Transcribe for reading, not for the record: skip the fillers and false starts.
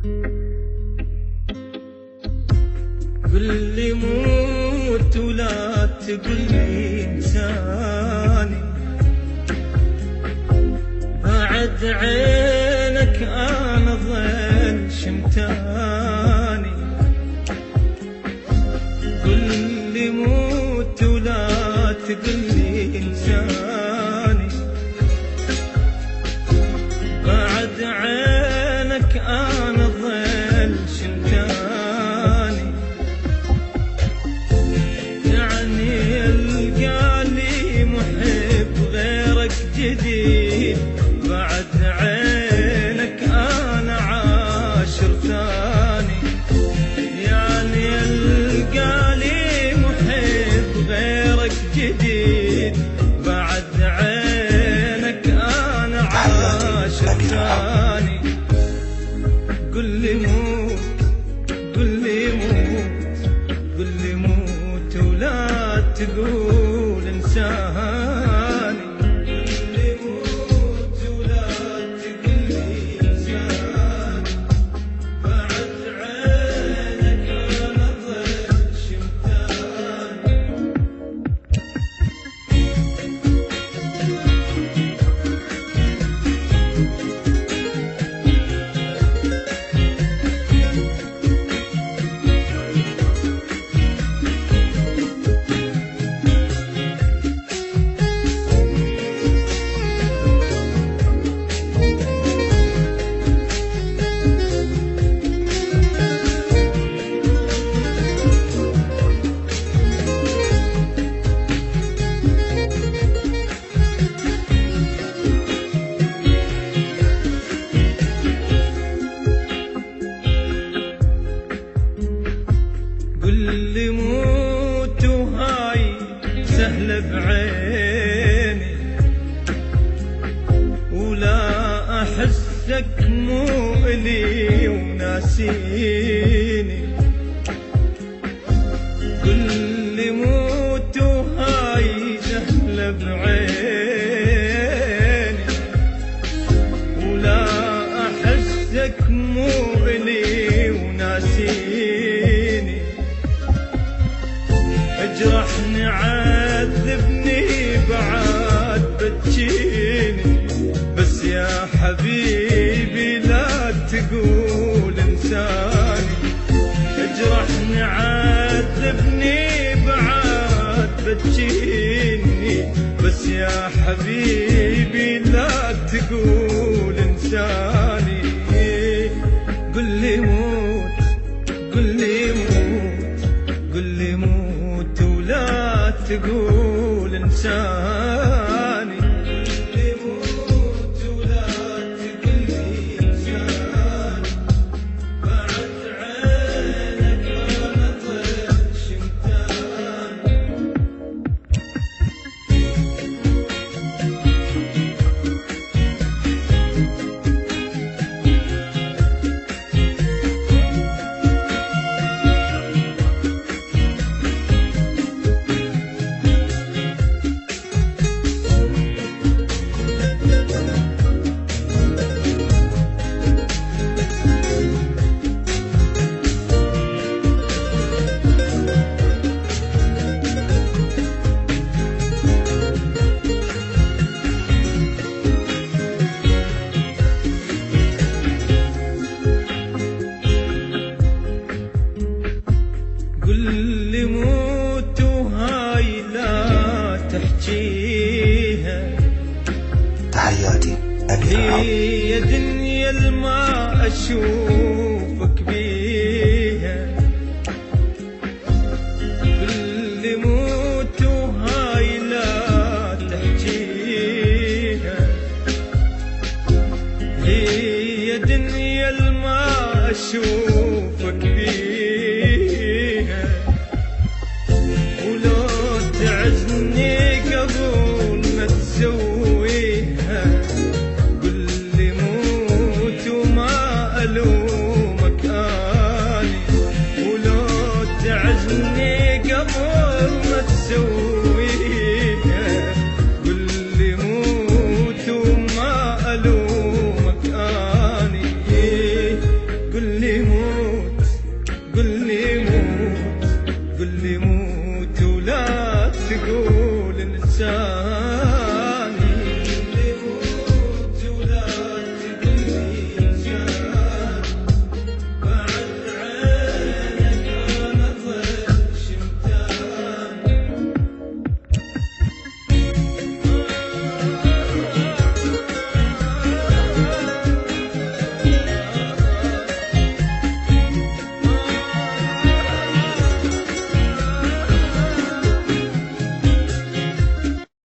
قل لي موت ولا تقل لي انساني، بعد عينك انا ظل شمتاني. قل لي موت ولا تقل لي انساني، بعد عينك انا ظل شمتاني. يعني القالي محب غيرك جديد، بعد عينك انا عاشر ثاني. يعني القالي محب غيرك جديد، بعد عينك انا عاشر ثاني. قل لي موت، قل لي موت، قل لي موت ولا تقول انساني. قل لي موت ولا تقل لي انساني، بعد عينك انا ظل شمتاني. قل لي موت وهاي سهلة بعيني، ولا أحسك مو إلي وناسيني. قل لي موت وهاي سهلة بعيني، ولا أحسك مو إلي وناسيني. اجرحني عذبني بعد بتجيني، بس يا حبيبي لا تقول انساني. اجرحني عذبني بعد بتجيني، بس يا حبيبي لا تقول انساني. قل لي موت، قل لي موت، قل لي موت ولا تقول انساني. قل لي موت ولا تقل لي انساني، بعد عينك انا ظل شمتاني. قل لي موت وهاي لا تحجيها، تحياتي هي دنيا الما اشوفك بيها. قل لي موت وهاي لا تحجيها، هي دنيا الما اشوفك بيها.